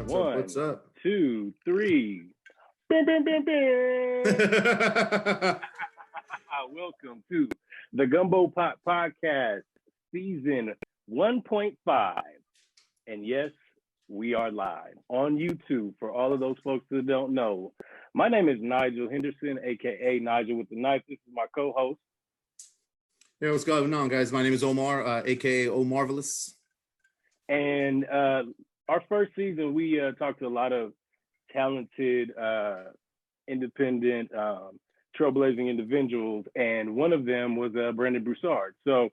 What's up? 2, 3. Bam, bam, bam, bam. Welcome to the Gumbo Podcast, season 1.5. And yes, we are live on YouTube for all of those folks that don't know. My name is Nigel Henderson, aka Nigel with the Knife. This is my co-host. Hey, what's going on, guys? My name is Omar, aka O Marvelous. And our first season, we talked to a lot of talented, independent, trailblazing individuals, and one of them was Brandon Broussard. So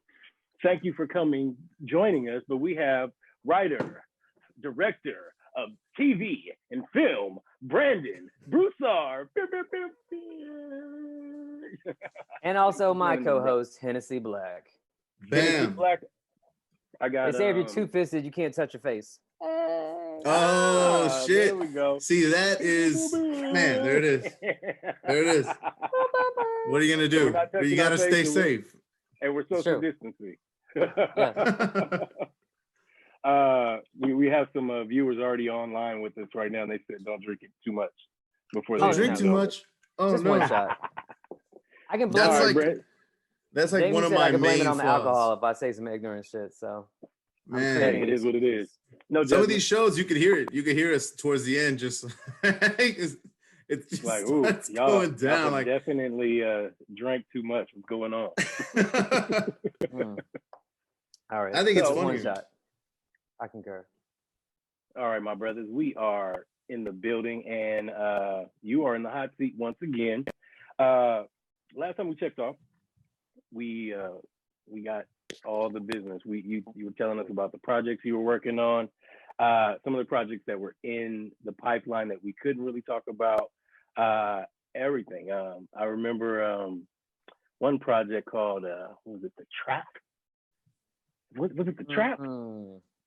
thank you for joining us. But we have writer, director of TV and film, Brandon Broussard. And also my co-host, Hennessy Black. Bam. Hennessy Black. I got. They say if you're two-fisted, you can't touch your face. Oh, shit. There we go. See, that is, man, there it is. There it is. What are you going to do? You got to stay safe. And we're social distancing. Yeah. We have some viewers already online with us right now, and they said don't drink it too much before they drink too much. Oh, just no. one shot. I can blame That's like one of I my can blame main it on the flaws. alcohol if I say some ignorant shit. So, man, it is what it is. No, some of these shows you could hear it. You could hear us towards the end. Just it's just like, ooh, y'all going down. Like definitely drank too much. What's going on? All right. I think it's funny. One shot. I concur. All right, my brothers, we are in the building, and you are in the hot seat once again. Last time we checked off, we got all the business. You were telling us about the projects you were working on, some of the projects that were in the pipeline that we couldn't really talk about, everything. I remember one project called, was it The Trap? Was it The Trap?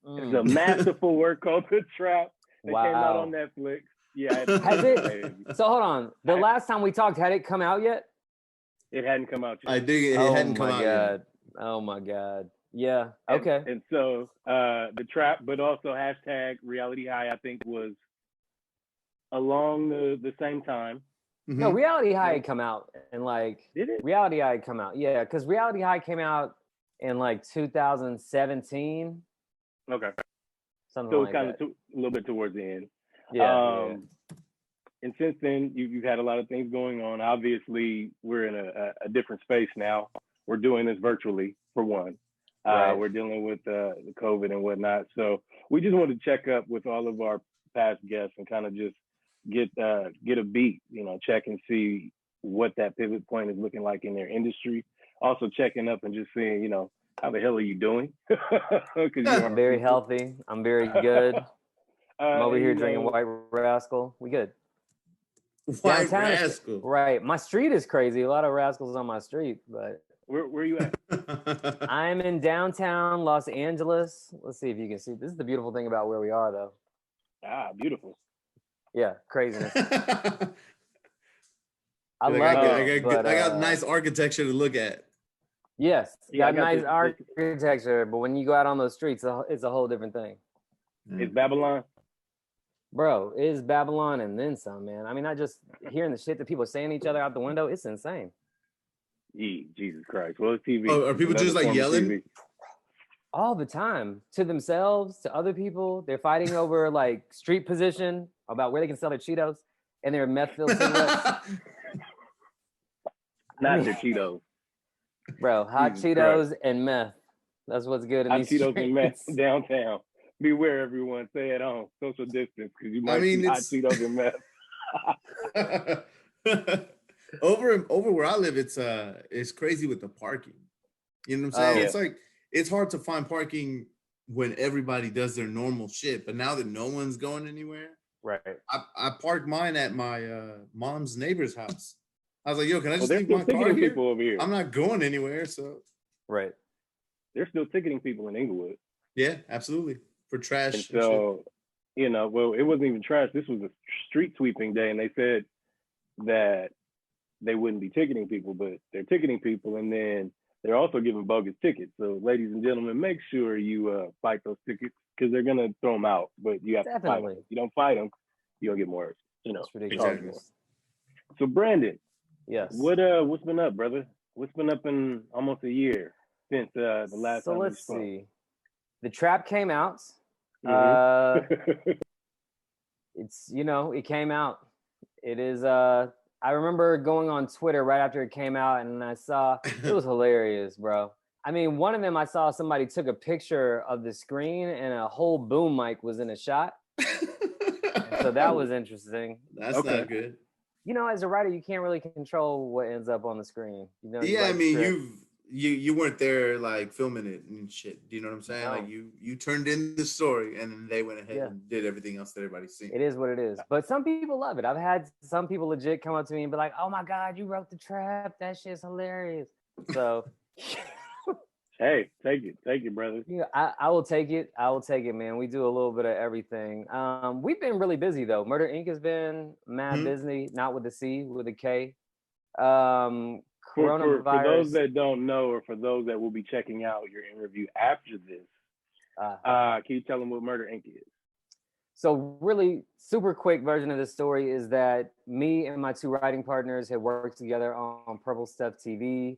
It's a masterful work called The Trap that came out on Netflix. Yeah. Has it? So hold on. The last time we talked, had it come out yet? It hadn't come out yet. I think it hadn't come out yet. Oh my God. Yeah. And, okay. And so The Trap, but also hashtag Reality High, I think was along the same time. Mm-hmm. No, Reality High had come out and Did it? Reality High had come out. Yeah, because Reality High came out in 2017. Okay. Something So like it's kind that. of a little bit towards the end. Yeah. And since then, you've had a lot of things going on. Obviously, we're in a different space now. We're doing this virtually, for one. Right. We're dealing with the COVID and whatnot. So we just wanted to check up with all of our past guests and kind of just get a beat, check and see what that pivot point is looking like in their industry. Also checking up and just seeing, how the hell are you doing? I'm very healthy. I'm very good. I'm over here drinking White Rascal. We good. White Rascal. Right. My street is crazy. A lot of rascals on my street, but where are you at? I'm in downtown Los Angeles. Let's see if you can see. This is the beautiful thing about where we are, though. Beautiful. Yeah, craziness. I got nice architecture to look at. Yes, yeah, got nice architecture, but when you go out on those streets, it's a whole different thing. It's Babylon. Bro, it is Babylon and then some, man. I mean, I just hearing the shit that people are saying to each other out the window, it's insane. Jesus Christ. Well, it's TV. Oh, are people just yelling? All the time. To themselves, to other people. They're fighting over street position about where they can sell their Cheetos and their meth-filled cigarettes. Not their Cheetos. Bro, hot Cheetos and meth. That's what's good in these Cheetos streets. and meth downtown. Beware, everyone. Stay at home. Social distance, because you might see hot Cheetos and meth. Over where I live, it's crazy with the parking. You know what I'm saying? Yeah. It's it's hard to find parking when everybody does their normal shit. But now that no one's going anywhere, right? I parked mine at my mom's neighbor's house. I was like, yo, can I just leave still my car here? People over here? I'm not going anywhere, so. Right. They're still ticketing people in Inglewood. Yeah, absolutely. For trash. And so, well, it wasn't even trash. This was a street sweeping day, and they said that they wouldn't be ticketing people, but they're ticketing people, and then they're also giving bogus tickets. So, ladies and gentlemen, make sure you fight those tickets because they're gonna throw them out. But you have to fight them. If you don't fight them, you'll get more. It's ridiculous. More. So, Brandon, yes, what's been up, brother? What's been up in almost a year since the last time we spoke? So let's see. The Trap came out. It's it came out. It is. I remember going on Twitter right after it came out, and I saw it was hilarious, bro. I mean, one of them I saw somebody took a picture of the screen, and a whole boom mic was in a shot. So that was interesting. That's not good. As a writer, you can't really control what ends up on the screen. Yeah, I mean, you weren't there like filming it and shit. Do you know what I'm saying? No. Like you turned in the story and then they went ahead and did everything else that everybody's seen. It is what it is. But some people love it. I've had some people legit come up to me and be like, "Oh my God, you wrote The Trap. That shit's hilarious." So hey, take it, brother. Yeah, I will take it. I will take it, man. We do a little bit of everything. We've been really busy though. Murder Inc. has been mad busy, not with a C, with a K. For those that don't know, or for those that will be checking out your interview after this, can you tell them what Murder Inc. is? So really super quick version of this story is that me and my two writing partners had worked together on Purple Stuff TV.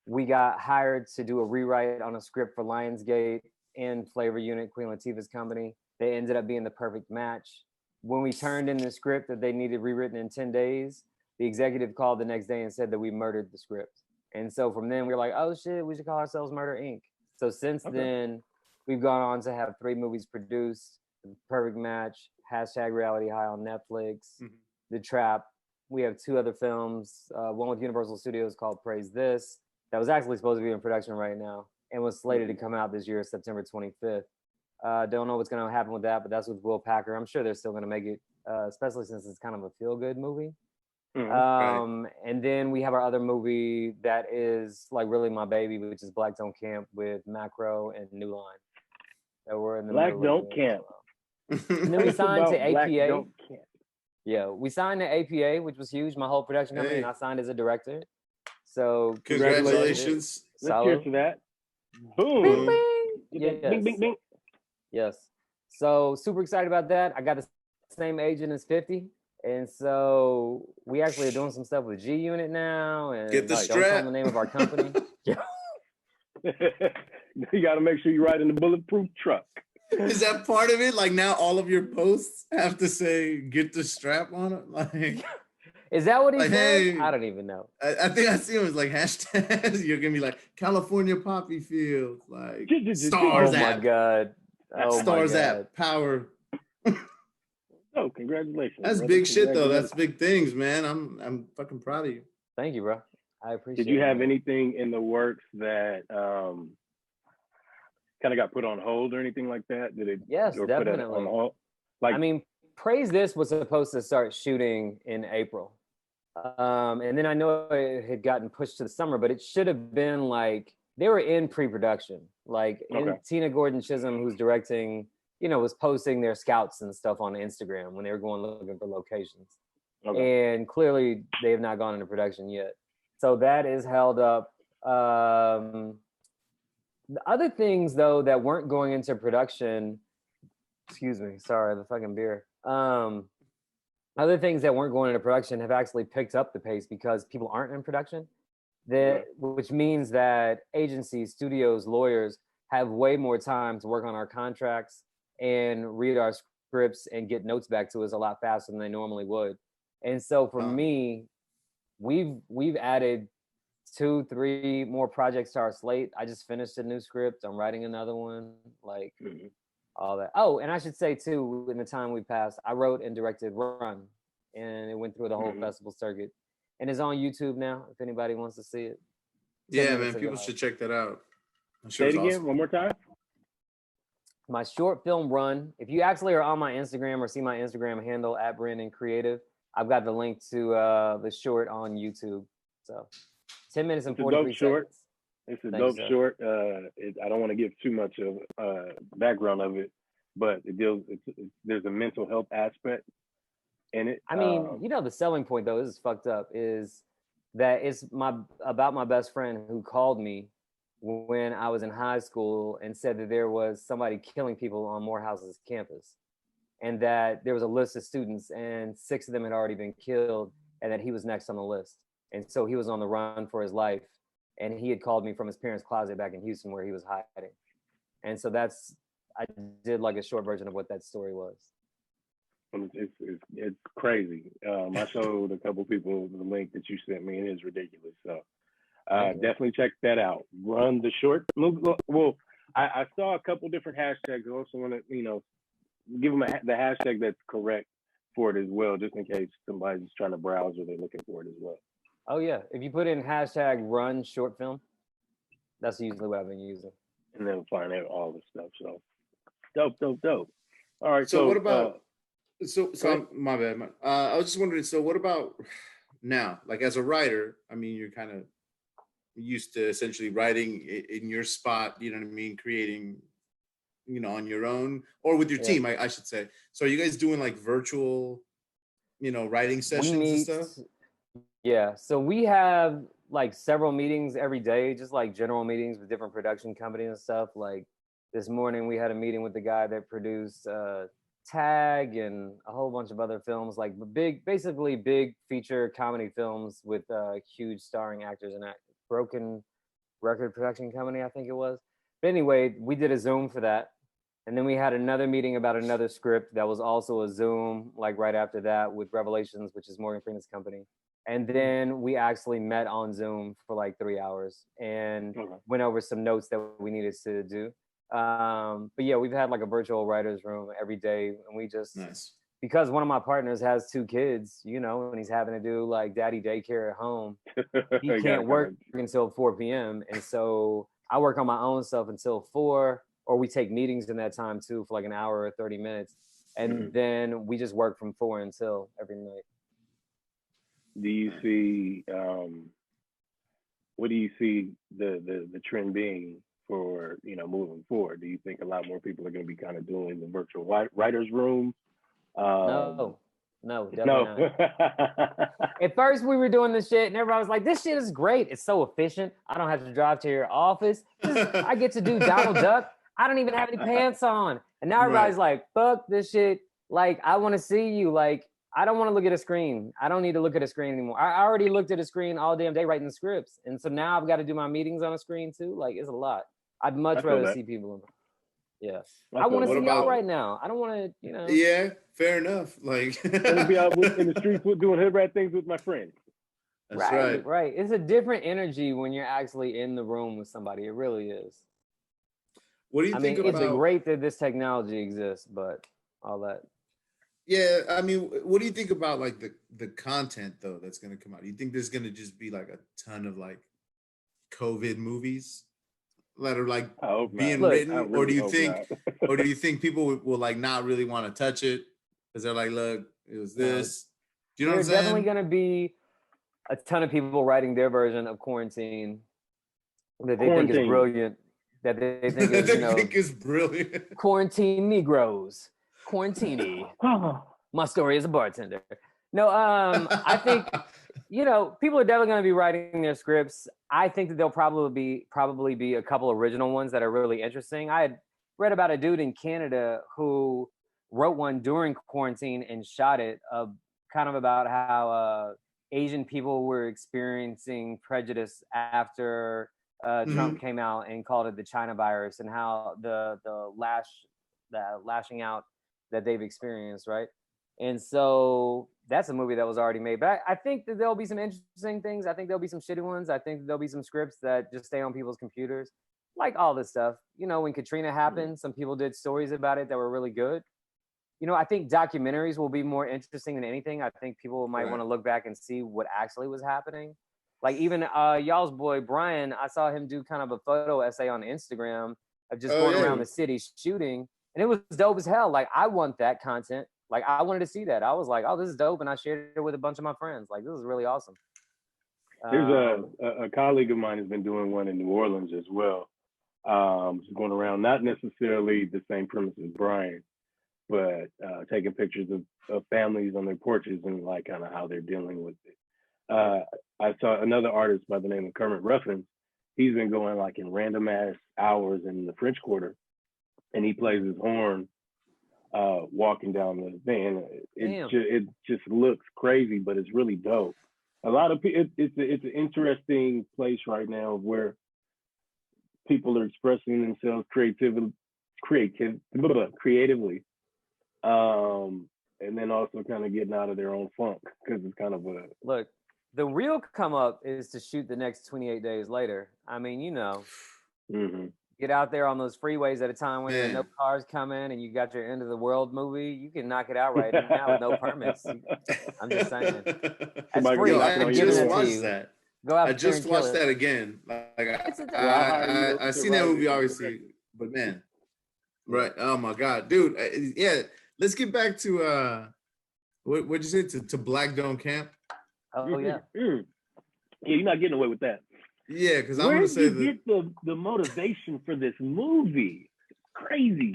We got hired to do a rewrite on a script for Lionsgate and Flavor Unit, Queen Latifah's company. They ended up being the perfect match. When we turned in the script that they needed rewritten in 10 days, the executive called the next day and said that we murdered the script. And so from then we were like, oh shit, we should call ourselves Murder Inc. So since then, we've gone on to have 3 movies produced: The Perfect Match, #Reality High on Netflix, The Trap. We have 2 other films, one with Universal Studios called Praise This, that was actually supposed to be in production right now and was slated to come out this year, September 25th. Don't know what's going to happen with that, but that's with Will Packer. I'm sure they're still going to make it, especially since it's kind of a feel-good movie. Right. And then we have our other movie that is like really my baby, which is Black Don't Camp with Macro and New Line. That we're in the Black Don't Camp. And then we signed to APA. Yeah, we signed to APA, which was huge. My whole production company, and I signed as a director. So congratulations. Let's cheers to that. Boom. Bing, bing. Yes. Bing, bing, bing. Yes. So super excited about that. I got the same agent as 50. And so we actually are doing some stuff with G Unit now. And get the strap. Don't tell the name of our company. You got to make sure you ride in the bulletproof truck. Is that part of it? Like now all of your posts have to say, get the strap on it? Like, is that what he said? Hey, I don't even know. I think I see him as like hashtag. You're going to be like, California Poppy Fields. Like, Stars app. Oh my God. Stars app. Power. Oh, congratulations. That's brother. Big shit though. That's big things, man. I'm fucking proud of you. Thank you, bro. I appreciate it. Did you have anything in the works that kind of got put on hold or anything like that? Did it? Yes, definitely. Put on hold? Like, I mean, Praise This was supposed to start shooting in April. And then I know it had gotten pushed to the summer, but it should have been like, they were in pre-production. Like Tina Gordon Chisholm, who's directing, was posting their scouts and stuff on Instagram when they were going looking for locations. And clearly they have not gone into production yet. So that is held up. The other things though that weren't going into production, excuse me, sorry, the fucking beer. Other things that weren't going into production have actually picked up the pace because people aren't in production. Which means that agencies, studios, lawyers have way more time to work on our contracts and read our scripts and get notes back to us a lot faster than they normally would. And so for me, we've added 2-3 more projects to our slate. I just finished a new script. I'm writing another one, like all that. Oh, and I should say too, in the time we passed, I wrote and directed Run, and it went through the whole festival circuit. And it's on YouTube now, if anybody wants to see it. Yeah, man, people should check that out. Say it again, one more time. My short film Run. If you actually are on my Instagram or see my Instagram handle at Brandon Creative, I've got the link to the short on YouTube. So 10 minutes and 43 seconds. It's a dope short. I don't want to give too much of background of it, but there's a mental health aspect in it. I mean, the selling point though, this is fucked up, is that it's about my best friend who called me when I was in high school and said that there was somebody killing people on Morehouse's campus, and that there was a list of students and 6 of them had already been killed, and that he was next on the list. And so he was on the run for his life, and he had called me from his parents' closet back in Houston where he was hiding. And so I did like a short version of what that story was. It's crazy. I showed a couple people the link that you sent me, and it's ridiculous. So definitely check that out. Run the short movie. Well, I saw a couple different hashtags. I also want to, give them the hashtag that's correct for it as well, just in case somebody's trying to browse or they're looking for it as well. Oh yeah, if you put in hashtag run short film, that's usually what I've been using. And then find out all the stuff. So dope. All right. So what about? My bad. I was just wondering. So what about now? Like as a writer, I mean, you're kind of used to essentially writing in your spot. You know what I mean? Creating, on your own or with your team, I should say. So are you guys doing like virtual, writing sessions and stuff? Yeah. So we have like several meetings every day, just like general meetings with different production companies and stuff. Like this morning we had a meeting with the guy that produced Tag and a whole bunch of other films, like basically big feature comedy films with huge starring actors and Broken Record production company, I think it was. But anyway, we did a Zoom for that. And then we had another meeting about another script that was also a Zoom, like right after that with Revelations, which is Morgan Freeman's company. And then we actually met on Zoom for like 3 hours and went over some notes that we needed to do. But yeah, we've had like a virtual writer's room every day. And we just, because one of my partners has 2 kids, and he's having to do like daddy daycare at home, he can't work until 4 p.m. And so I work on my own stuff until 4, or we take meetings in that time too for like an hour or 30 minutes. And then we just work from 4 until every night. Do you see, what do you see the trend being for, moving forward? Do you think a lot more people are going to be kind of doing the virtual writer's room? No, definitely not. At first we were doing this shit and everybody was like, this shit is great. It's so efficient. I don't have to drive to your office. I get to do Donald Duck. I don't even have any pants on. And now everybody's like, fuck this shit. Like, I want to see you. Like, I don't want to look at a screen. I don't need to look at a screen anymore. I already looked at a screen all damn day writing the scripts. And so now I've got to do my meetings on a screen too. Like, it's a lot. I'd much rather see people. I want to see y'all right now. I don't want to, Yeah, fair enough. Like, I'm gonna be out in the streets doing hood rat things with my friends. That's right. Right. It's a different energy when you're actually in the room with somebody. It really is. What do you think about? It's great that this technology exists, but all that. Yeah, I mean, what do you think about like the content though that's going to come out? Do you think there's going to just be like a ton of like COVID movies that are like being written, or do you think people will like not really want to touch it because they're like, look, it was this. Do you know what I'm saying? There's definitely going to be a ton of people writing their version of Quarantine that they think is brilliant. That they think is, think is brilliant. Quarantine Negroes. Quarantini. My story as a bartender. No, I think, people are definitely going to be writing their scripts. I think that there'll probably be a couple original ones that are really interesting. I had read about a dude in Canada who wrote one during quarantine and shot it, kind of about how Asian people were experiencing prejudice after Trump came out and called it the China virus, and how the lashing out that they've experienced, right? And so that's a movie that was already made. But I think that there'll be some interesting things. I think there'll be some shitty ones. I think there'll be some scripts that just stay on people's computers, like all this stuff. When Katrina happened, some people did stories about it that were really good. I think documentaries will be more interesting than anything. I think people might want to look back and see what actually was happening. Like even y'all's boy Brian, I saw him do kind of a photo essay on Instagram of just going around the city shooting. And it was dope as hell. Like, I want that content. Like, I wanted to see that. I was like, oh, this is dope. And I shared it with a bunch of my friends. Like, this is really awesome. There's a colleague of mine has been doing one in New Orleans as well. Just going around, not necessarily the same premise as Brian, but taking pictures of families on their porches and like kind of how they're dealing with it. I saw another artist by the name of Kermit Ruffin he's been going like in random ass hours in the French Quarter, and he plays his horn walking down the thing. It just looks crazy, but it's really dope. A lot of people, it's an interesting place right now where people are expressing themselves creatively, and then also kind of getting out of their own funk, because it's kind of a look. The real come up is to shoot the next 28 days later. I mean, you know, get out there on those freeways at a time when there are no cars coming and you got your end of the world movie. You can knock it out right now with no permits. I'm just saying. That's free. I just watched that. Go out. I just watched that again. Like I seen that movie obviously, but man, right? Oh my God, dude. Yeah, let's get back to what'd you say to Black Don't Camp? Oh yeah. Yeah, you're not getting away with that. Yeah, because I'm gonna say that. Where did you get the motivation for this movie? Crazy.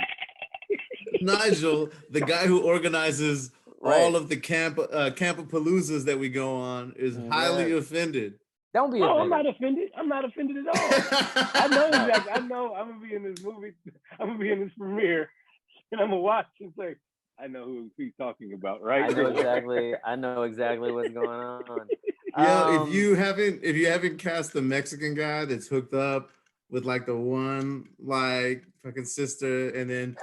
Nigel, the guy who organizes all of the campapaloozas that we go on, is highly offended. Don't be offended. I'm not offended. I'm not offended at all. I know exactly. I know I'm gonna be in this movie. I'm gonna be in this premiere, and I'm gonna watch and say, I know who he's talking about, right? I know exactly what's going on. Yeah, if you haven't cast the Mexican guy that's hooked up with like the one like fucking sister, and then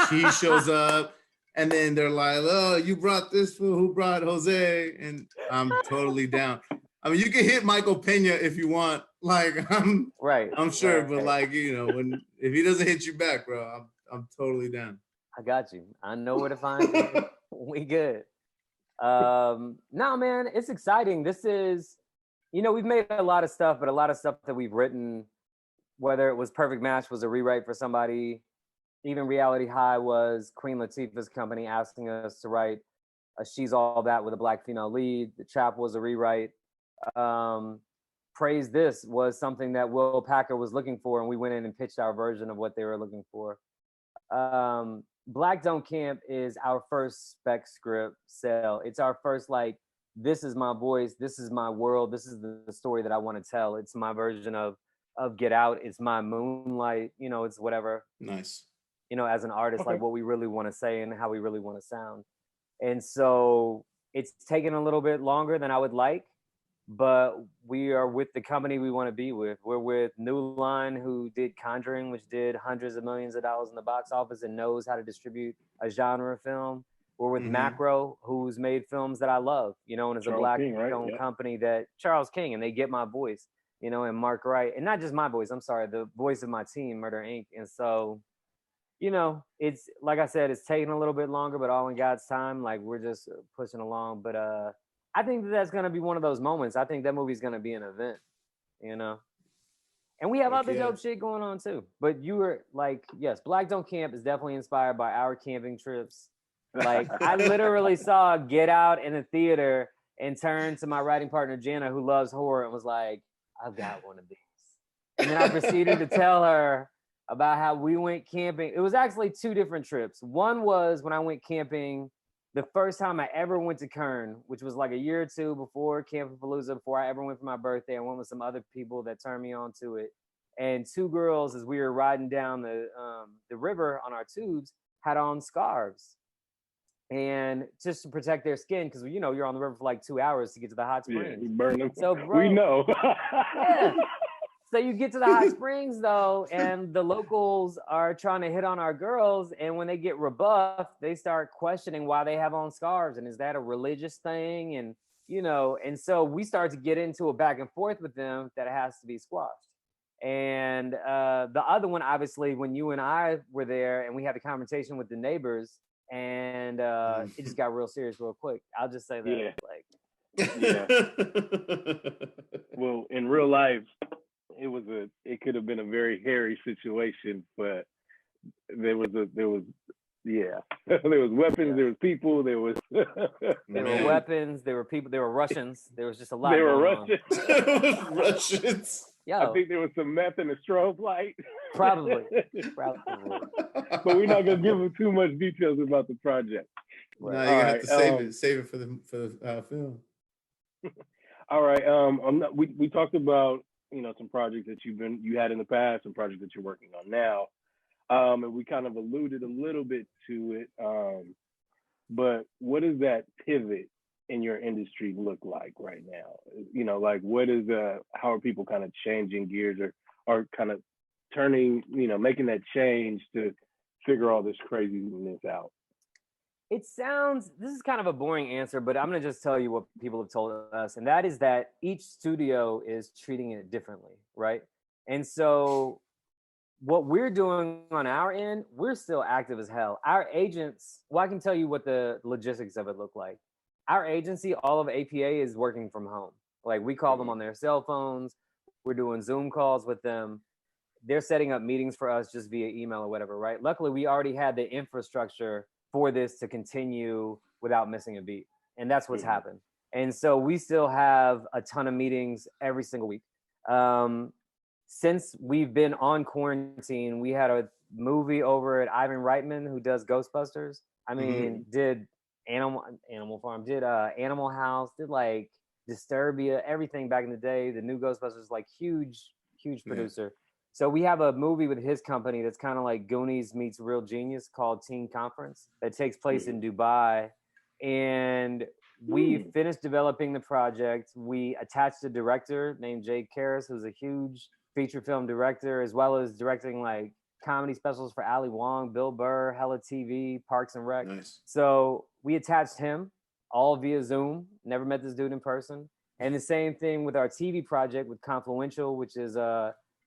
she shows up, and then they're like, "Oh, you brought this fool? Who brought Jose?" And I'm totally down. I mean, you can hit Michael Pena if you want. Like, I'm sure, but like, you know, if he doesn't hit you back, bro, I'm totally down. I got you. I know where to find you. We good. No, man, it's exciting. This is, you know, we've made a lot of stuff, but a lot of stuff that we've written, whether it was Perfect Match was a rewrite for somebody, even Reality High was Queen Latifah's company asking us to write a She's All That with a Black female lead. The Trap was a rewrite. Praise This was something that Will Packer was looking for, and we went in and pitched our version of what they were looking for. Black Don't Camp is our first spec script sale. It's our first, like, this is my voice, this is my world, this is the story that I want to tell. It's my version of Get Out. It's my Moonlight, you know, it's whatever. Nice. You know, as an artist, like what we really want to say and how we really want to sound. And so it's taken a little bit longer than I would like, but we are with the company we want to be with. We're with New Line, who did Conjuring, which did hundreds of millions of dollars in the box office and knows how to distribute a genre film. We're with Macro, who's made films that I love, you know, and it's a Black-owned company that Charles King, and they get my voice, you know, and Mark Wright, and not just my voice, I'm sorry, the voice of my team, Murder Inc. And so, you know, it's, like I said, it's taking a little bit longer, but all in God's time. Like, we're just pushing along. But I think that's going to be one of those moments. I think that movie's going to be an event, you know? And we have other dope shit going on too. But you were like, yes, Black Don't Camp is definitely inspired by our camping trips. Like, I literally saw Get Out in the theater and turned to my writing partner, Jana, who loves horror, and was like, I've got one of these. And then I proceeded to tell her about how we went camping. It was actually two different trips. One was when I went camping the first time I ever went to Kern, which was like a year or two before Campapalooza, before I ever went for my birthday. I went with some other people that turned me on to it. And two girls, as we were riding down the river on our tubes, had on scarves. And just to protect their skin, because, you know, you're on the river for like 2 hours to get to the hot springs. Yeah, you burn them. So, bro, we know. Yeah. So you get to the hot springs, though, and the locals are trying to hit on our girls. And when they get rebuffed, they start questioning why they have on scarves. And is that a religious thing? And, you know, and so we start to get into a back and forth with them that it has to be squashed. And the other one, obviously, when you and I were there and we had a conversation with the neighbors, and it just got real serious real quick. I'll just say that. Well, in real life, it could have been a very hairy situation, but there was weapons, there was people, there were weapons, there were people, there were Russians, there was just a lot. There were Russians. Russians. Yo. I think there was some meth in a strobe light. Probably. But we're not gonna give them too much details about the project. No, you're gonna have to save it for the film. All right. We talked about some projects that you had in the past and projects that you're working on now. And we kind of alluded a little bit to it. But what does that pivot in your industry look like right now? Like how are people kind of changing gears or kind of turning, making that change to figure all this craziness out? This is kind of a boring answer, but I'm going to just tell you what people have told us. And that is that each studio is treating it differently, right? And so what we're doing on our end, we're still active as hell. Our agents, I can tell you what the logistics of it look like. Our agency, all of APA, is working from home. Like, we call them on their cell phones. We're doing Zoom calls with them. They're setting up meetings for us just via email or whatever, right? Luckily, we already had the infrastructure for this to continue without missing a beat. And that's what's happened. And so we still have a ton of meetings every single week. Since we've been on quarantine, we had a movie over at Ivan Reitman, who does Ghostbusters. I mean, did Animal Farm, did Animal House, did like Disturbia, everything back in the day. The new Ghostbusters, like huge producer. So we have a movie with his company that's kind of like Goonies meets Real Genius called Teen Conference that takes place in Dubai. And we finished developing the project. We attached a director named Jake Karras, who's a huge feature film director, as well as directing like comedy specials for Ali Wong, Bill Burr, Hella TV, Parks and Rec. Nice. So we attached him all via Zoom. Never met this dude in person. And the same thing with our TV project with Confluential, which is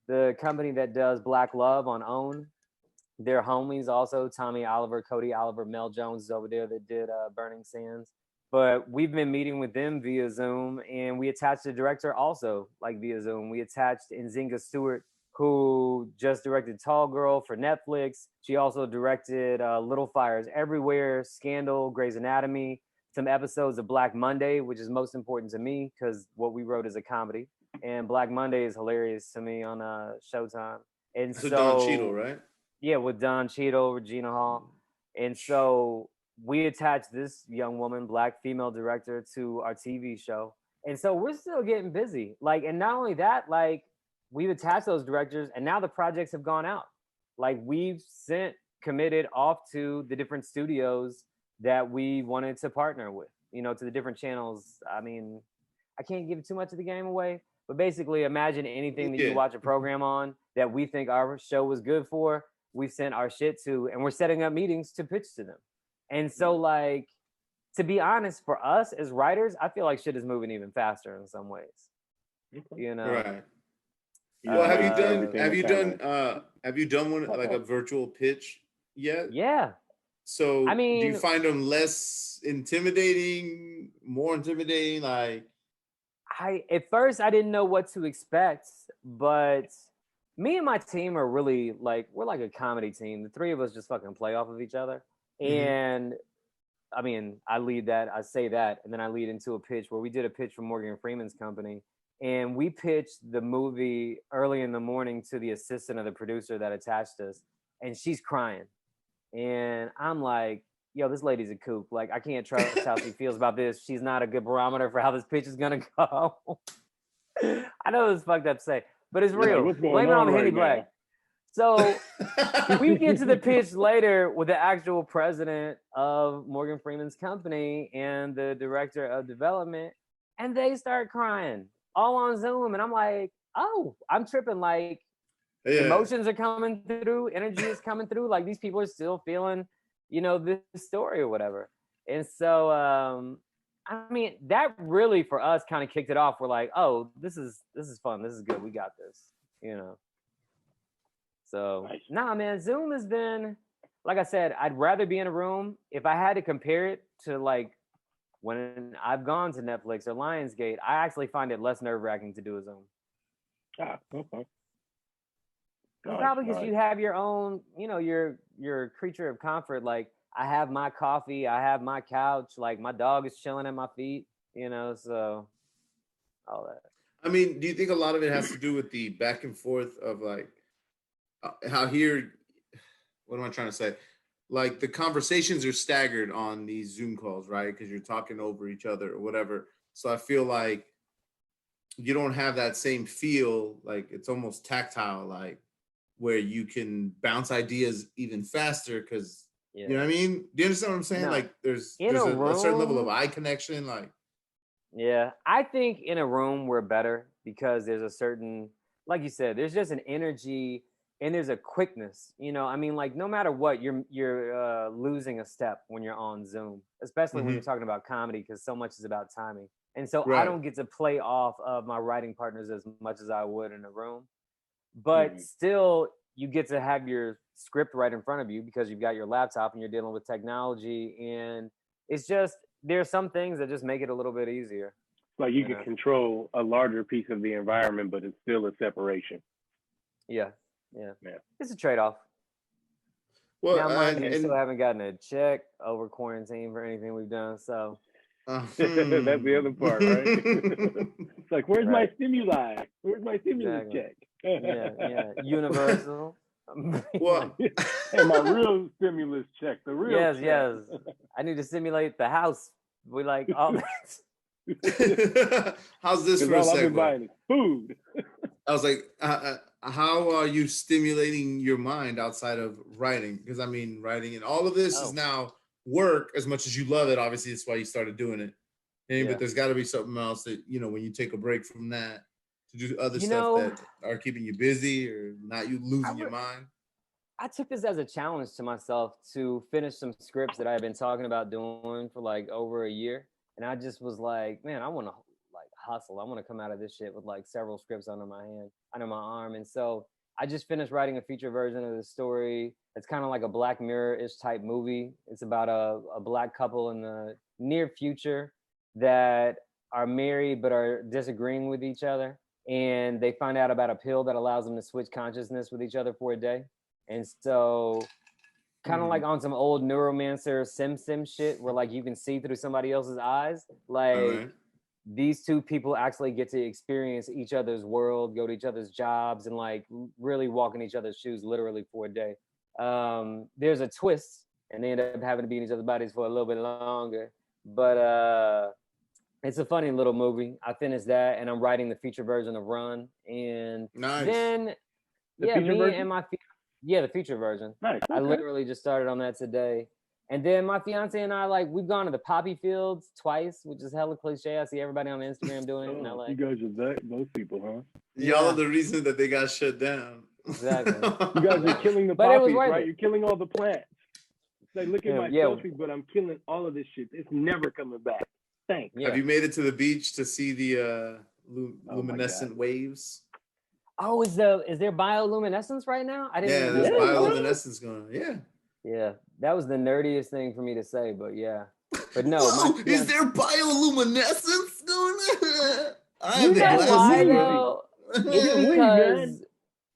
the company that does Black Love on OWN. They're homies also. Tommy Oliver, Cody Oliver, Mel Jones is over there that did Burning Sands. But we've been meeting with them via Zoom, and we attached a director also like via Zoom. We attached Nzinga Stewart, who just directed Tall Girl for Netflix. She also directed Little Fires Everywhere, Scandal, Grey's Anatomy, some episodes of Black Monday, which is most important to me because what we wrote is a comedy. And Black Monday is hilarious to me on Showtime. And so Don Cheadle, right? Yeah, with Don Cheadle, Regina Hall. And so we attached this young woman, Black female director, to our TV show. And so we're still getting busy. Like, and not only that, like, we've attached those directors and now the projects have gone out. Like, we've committed off to the different studios that we wanted to partner with, to the different channels. I mean, I can't give too much of the game away, but basically imagine anything that you watch a program on that we think our show was good for, we've sent our shit to, and we're setting up meetings to pitch to them. And so, like, to be honest, for us as writers, I feel like shit is moving even faster in some ways. Right. Well, have you done one like a virtual pitch yet? Yeah. So I mean, do you find them less intimidating, more intimidating? Like, at first I didn't know what to expect, but me and my team are really like, we're like a comedy team. The three of us just fucking play off of each other. And I mean, I lead that, I say that, and then I lead into a pitch where we did a pitch for Morgan Freeman's company. And we pitched the movie early in the morning to the assistant of the producer that attached us. And she's crying. And I'm like, yo, this lady's a kook. Like, I can't trust how she feels about this. She's not a good barometer for how this pitch is going to go. I know it's fucked up to say, but it's real. Blame it on Henny Black. So we get to the pitch later with the actual president of Morgan Freeman's company and the director of development, and they start crying all on Zoom. And I'm like, oh, I'm tripping. Like, emotions are coming through, energy is coming through. Like, these people are still feeling, this story or whatever. And so, I mean, that really for us kind of kicked it off. We're like, oh, this is fun. This is good. We got this, So, nah, man, Zoom has been, like I said, I'd rather be in a room. If I had to compare it to, like, when I've gone to Netflix or Lionsgate, I actually find it less nerve-wracking to do a Zoom. Ah, okay. Probably because you have your own, your creature of comfort. Like, I have my coffee, I have my couch, like my dog is chilling at my feet, so all that. I mean, do you think a lot of it has to do with the back and forth of like how here, what am I trying to say? Like, the conversations are staggered on these Zoom calls, right? Because you're talking over each other or whatever. So I feel like you don't have that same feel. Like it's almost tactile, like where you can bounce ideas even faster because you know what I mean? Do you understand what I'm saying? No. Like there's In a a certain level of room- eye connection. Like Yeah, I think in a room we're better because there's a certain, like you said, there's just an energy and there's a quickness. You know, I mean, like no matter what, you're losing a step when you're on Zoom, especially when you're talking about comedy because so much is about timing. And so I Right. don't get to play off of my writing partners as much as I would in a room. But still, you get to have your script right in front of you because you've got your laptop and you're dealing with technology. And it's just, there's some things that just make it a little bit easier. Like you can control a larger piece of the environment, but it's still a separation. Yeah. It's a trade-off. well, Now, mind you, we and still haven't gotten a check over quarantine for anything we've done. So That's the other part, right? It's like, where's my stimuli? Where's my stimulus check? yeah, universal. well, and my real stimulus check, the real check. yes. I need to simulate the house. We like all that. how's this for a all I've been segue? buying is food. I was like, how are you stimulating your mind outside of writing? Because I mean, writing and all of this is now work as much as you love it. Obviously, that's why you started doing it. But there's got to be something else that, you know, when you take a break from that to do other stuff that are keeping you busy or not you losing your mind. I took this as a challenge to myself to finish some scripts that I had been talking about doing for like over a year. And I just was like, man, I want to like hustle. I want to come out of this shit with like several scripts under my arm. And so I just finished writing a feature version of the story. It's kind of like a Black Mirror-ish type movie. It's about a Black couple in the near future that are married but are disagreeing with each other. And they find out about a pill that allows them to switch consciousness with each other for a day. And so kind of like on some old Neuromancer Sim shit where like you can see through somebody else's eyes. Like these two people actually get to experience each other's world, go to each other's jobs, and like really walk in each other's shoes literally for a day. There's a twist and they end up having to be in each other's bodies for a little bit longer. But it's a funny little movie. I finished that and I'm writing the feature version of Run. And then the feature version. Nice. Okay. I literally just started on that today. And then my fiance and I, like, we've gone to the poppy fields twice, which is hella cliche. I see everybody on Instagram doing it in LA. You guys are those people, huh? Y'all are the reason that they got shut down. Exactly. You guys are killing the poppies, right? You're killing all the plants. It's like, look at my selfie, but I'm killing all of this shit. It's never coming back. Thanks. Have you made it to the beach to see the luminescent waves? Oh, is there bioluminescence right now? I didn't know. There's bioluminescence going on. Yeah, that was the nerdiest thing for me to say, but yeah. But no. Whoa, is there bioluminescence going on? You know why, though? It's because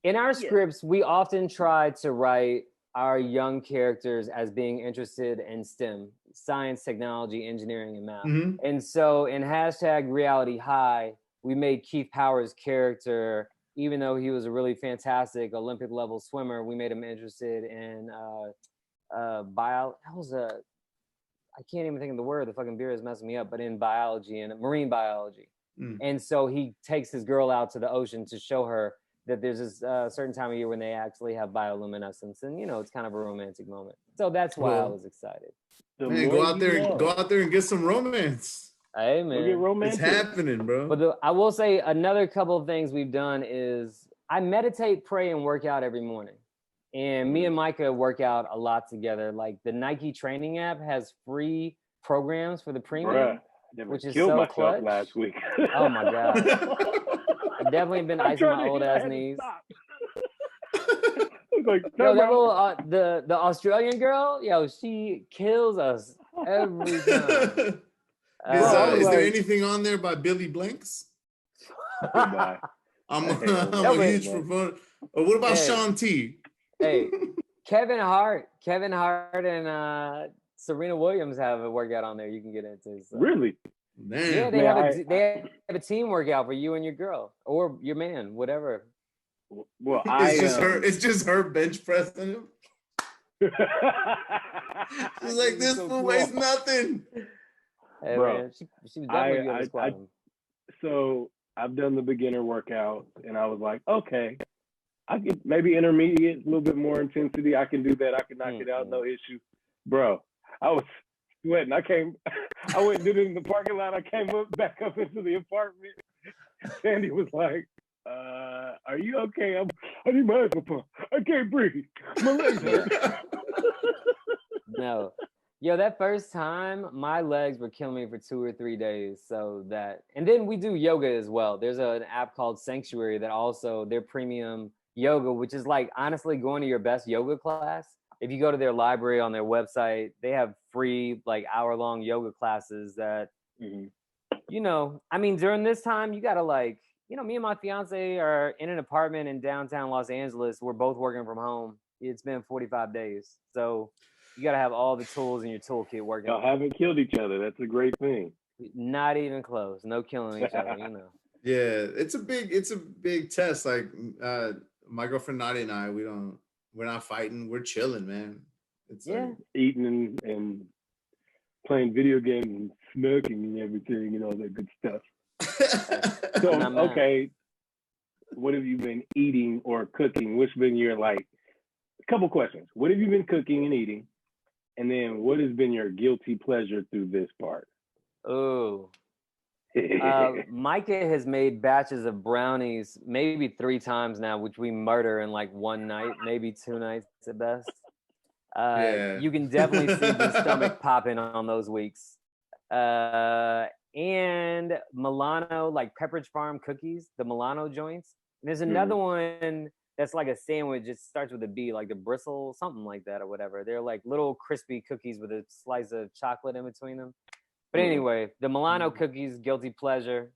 in our scripts, we often try to write our young characters as being interested in STEM, science, technology, engineering, and math. And so in #RealityHigh, we made Keith Powers' character, even though he was a really fantastic Olympic level swimmer, we made him interested in I can't even think of the word, the fucking beer is messing me up, but in biology and marine biology. And so he takes his girl out to the ocean to show her that there's this certain time of year when they actually have bioluminescence, and you know, it's kind of a romantic moment. So that's why I was excited. Man, go out there and get some romance. Hey man, it's happening, bro. But I will say another couple of things we've done is I meditate, pray, and work out every morning. And me and Micah work out a lot together. Like the Nike training app has free programs for the premium, which is so clutch. Last week. Oh my god. I've definitely been icing my old ass knees. Like, yo, that little the Australian girl, yo, she kills us every time. Is there anything on there by Billy Blanks? I'm a huge proponent. What about Sean T? Hey, Kevin Hart and Serena Williams have a workout on there you can get into. So. Really? Man. Yeah, they have a team workout for you and your girl or your man, whatever. Well, it's just her bench pressing him. She's like, this fool weighs nothing. Hey, bro, man, she was definitely good at squatting. So I've done the beginner workouts, and I was like, okay, I could maybe intermediate, a little bit more intensity. I can do that. I can knock it out, no issue. Bro, I was sweating. I went and did it in the parking lot. I came back up into the apartment. Sandy was like, are you okay? I need my asthma pump. I can't breathe. My legs hurt. No. Yo, that first time, my legs were killing me for 2 or 3 days. And then we do yoga as well. There's an app called Sanctuary that also, their premium yoga, which is like honestly going to your best yoga class. If you go to their library on their website, they have free like hour-long yoga classes that, you know, I mean, during this time, you gotta like, you know, me and my fiance are in an apartment in downtown Los Angeles. We're both working from home. It's been 45 days. So you got to have all the tools in your toolkit working. Y'all haven't killed each other. That's a great thing. Not even close. No killing each other, you know. Yeah, it's a big test. Like my girlfriend Nadia and I, we're not fighting. We're chilling, man. It's like, eating and playing video games and smoking and everything and all that good stuff. So, okay, what have you been eating or cooking? What's been your a couple questions. What have you been cooking and eating? And then what has been your guilty pleasure through this part? Oh, Micah has made batches of brownies maybe 3 times now, which we murder in like one night, maybe 2 nights at best. You can definitely see the stomach popping on those weeks. And Milano, like Pepperidge Farm cookies, the Milano joints. And there's another one that's like a sandwich. It starts with a B, like the bristle, something like that or whatever. They're like little crispy cookies with a slice of chocolate in between them. But anyway, the Milano cookies, guilty pleasure.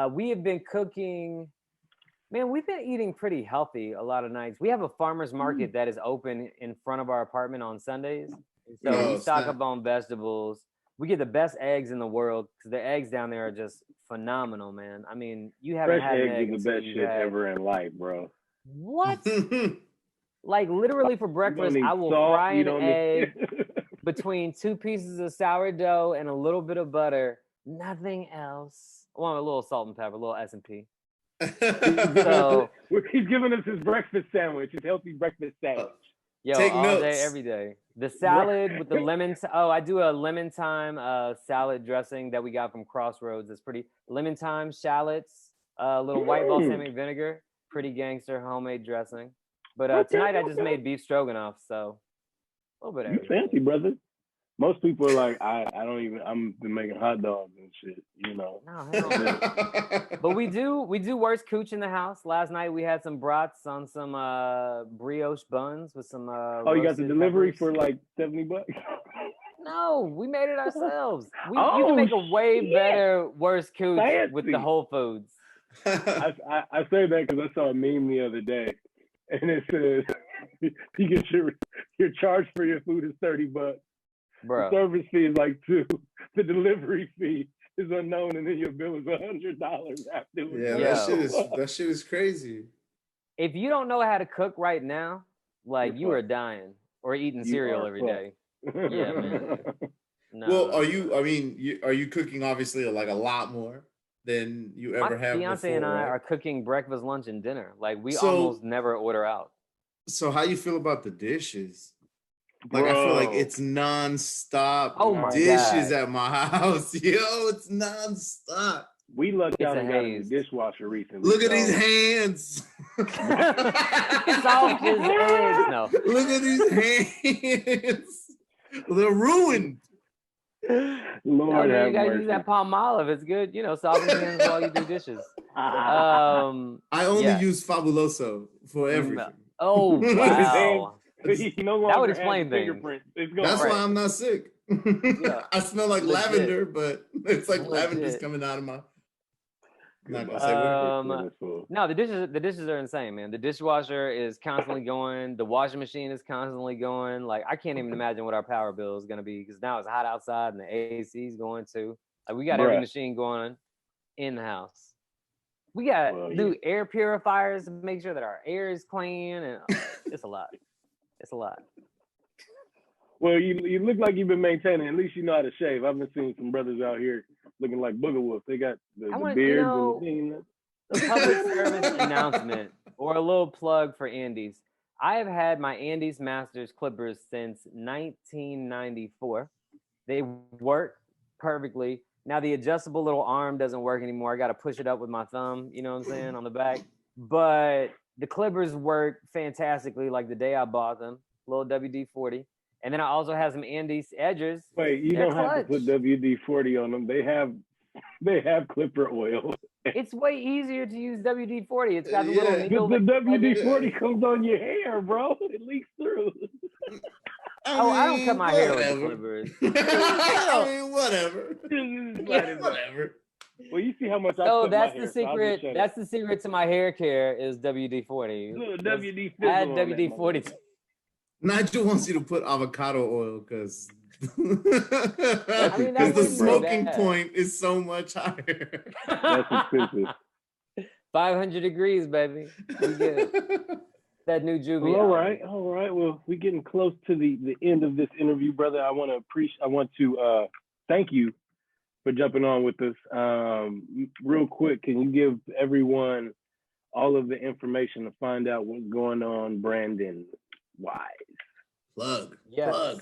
We have been cooking, man, we've been eating pretty healthy a lot of nights. We have a farmer's market that is open in front of our apartment on Sundays. So we stock up on vegetables. We get the best eggs in the world because the eggs down there are just phenomenal, man. I mean, you haven't had an egg. Fresh eggs are the best shit ever in life, bro. What? Like literally for breakfast, I will fry an egg between 2 pieces of sourdough and a little bit of butter. Nothing else. I want a little salt and pepper, a little S&P. So he's giving us his breakfast sandwich, his healthy breakfast sandwich. Yo, Take all notes. day, every day. The salad with the lemon. I do a lemon thyme salad dressing that we got from Crossroads. It's pretty lemon thyme, shallots, a little white balsamic vinegar. Pretty gangster homemade dressing. But tonight I just made beef stroganoff, so a little bit of everything. You fancy, brother. Most people are like, I'm been making hot dogs and shit, you know. No, hell no. But we do worst cooch in the house. Last night we had some brats on some brioche buns with some you got the delivery peppers. for like $70? No, we made it ourselves. You can make a way better worst cooch with the Whole Foods. I say that because I saw a meme the other day, and it says you get your charge for your food is $30. Bro. The service fee is like $2. The delivery fee is unknown, and then your bill is $100 afterwards. Yeah, that shit is crazy. If you don't know how to cook right now, like you are dying or eating cereal every day. Yeah, man. No. Well, are you cooking obviously like a lot more than you ever have before? My fiance and I are cooking breakfast, lunch, and dinner. Like we almost never order out. So how you feel about the dishes? Like, bro, I feel like it's nonstop dishes at my house. Yo, it's nonstop. We lucked out and got a dishwasher recently. Look at these hands. Soft as eggs. No. Look at these hands. They're ruined. Lord, you gotta use that palm olive. It's good, you know, soft hands while you do dishes. I only use Fabuloso for everything. Oh, wow. That would explain things. That's why I'm not sick. I smell like lavender, but it's like lavender's coming out of my. Not gonna say no, the dishes are insane, man. The dishwasher is constantly going. The washing machine is constantly going. Like I can't even imagine what our power bill is gonna be because now it's hot outside and the AC is going too. Like we got every machine going in the house. We got new air purifiers to make sure that our air is clean, and it's a lot. It's a lot. Well, you look like you've been maintaining. At least you know how to shave. I've been seeing some brothers out here looking like Booger Wolf. They got the beards and the thing. A public service announcement or a little plug for Andes. I have had my Andes Masters clippers since 1994. They work perfectly. Now the adjustable little arm doesn't work anymore. I got to push it up with my thumb, you know what I'm saying, on the back. But the clippers work fantastically like the day I bought them, little WD-40. And then I also have some Andes edgers. Wait, you They're don't have to clutch. put WD-40 on them. They have clipper oil. It's way easier to use WD-40. It's got the little Yeah. needle. The that- WD-40 comes on your hair, bro. It leaks through. Oh, I don't cut my hair with the whatever. clippers. I mean, whatever. Yeah. Whatever. Well, you see how much I So cut my that's hair, the so I'll secret. just shut That's the secret to my hair care is WD-40. Little Just WD add fizzle on that WD-40. motherfucker. Nigel wants you to put avocado oil because mean, that the wouldn't be smoking bad. point is so much higher. That's expensive. 500 degrees, baby. We get that new Juvie. Well, all album. right. Well, we're getting close to the end of this interview, brother. I want to thank you for jumping on with us. Real quick, can you give everyone all of the information to find out what's going on, Brandon wise? Plug. Yes. Plug.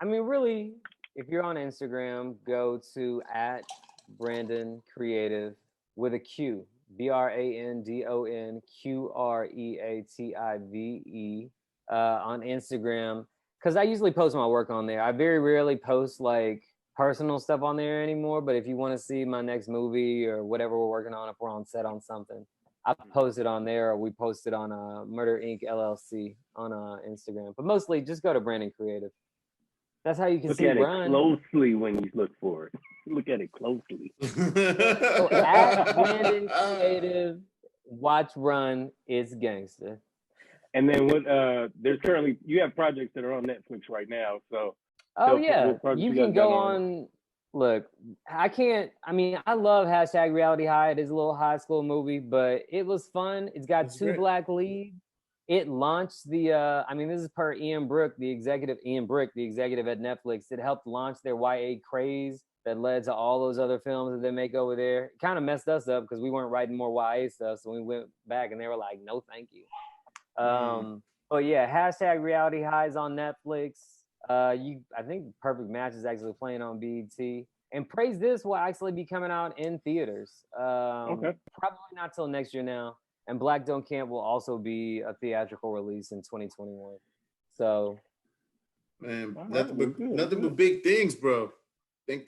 I mean, really, if you're on Instagram, go to @Brandon Creative with a Q. BrandonQreative on Instagram, because I usually post my work on there. I very rarely post like personal stuff on there anymore, but if you want to see my next movie or whatever we're working on, if we're on set on something, I post it on there, or we post it on Murder Inc. LLC on Instagram. But mostly just go to Brandon Creative. That's how you can Look see at Run. it closely when you look for it. Look at it closely. So @Brandon Creative, watch Run, it's gangster. And then you have projects that are on Netflix right now. So Oh tell yeah, what projects you you got can go going on. Look, I love #Reality High. It is a little high school movie, but it was fun. It's got It's two great. black leads. It launched this is per Ian Brick, the executive at Netflix. It helped launch their YA craze that led to all those other films that they make over there. It kind of messed us up because we weren't writing more YA stuff. So we went back and they were like, no, thank you. But yeah, #Reality High is on Netflix. I think Perfect Match is actually playing on BET. And Praise This will actually be coming out in theaters. Okay. Probably not till next year now. And Black Don't Camp will also be a theatrical release in 2021. So, Man, All nothing right, but good. big things, bro.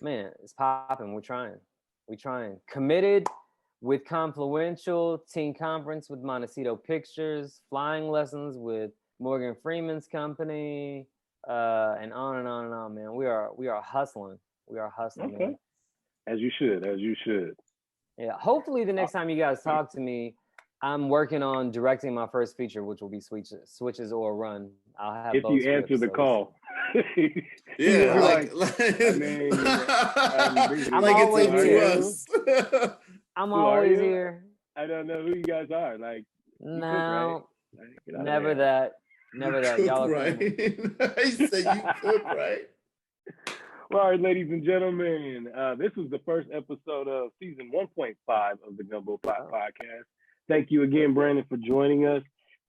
man, it's popping. We're trying. Committed with Confluential, Teen Conference with Montecito Pictures, Flying Lessons with Morgan Freeman's company, and on and on and on, man. We are hustling. We are hustling, Okay. man. As you should. Yeah. Hopefully the next time you guys talk to me, I'm working on directing my first feature, which will be Switches or Run. I'll have If both you scripts, answer the so call. Yeah, Right. like I mean, I'm like always it's here. up to us. I'm Who are always you? here. I don't know who you guys are. Like, you No, cook, right? Get out of never there. that. Never that. Y'all are right. family. He said you cook, right? Well, all right, ladies and gentlemen, this was the first episode of season 1.5 of the Gumbo Podcast. Thank you again, Brandon, for joining us.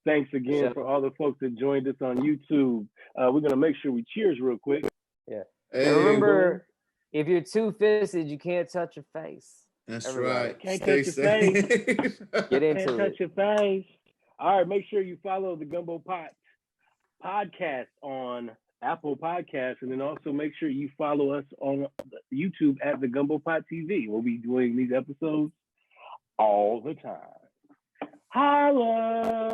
Thanks again for all the folks that joined us on YouTube. We're going to make sure we cheers real quick. Yeah. Hey, Remember, if you're two-fisted, you can't touch your face. that's Everybody. right. Can't Stay touch your face. safe. Get into Can't touch it. your face. All right, make sure you follow the Gumbo Podcast on Apple Podcasts, and then also make sure you follow us on YouTube at the Gumbo Pot TV. We'll be doing these episodes all the time. Holla!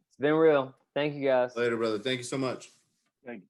It's been real. Thank you guys. Later, brother. Thank you so much. Thank you.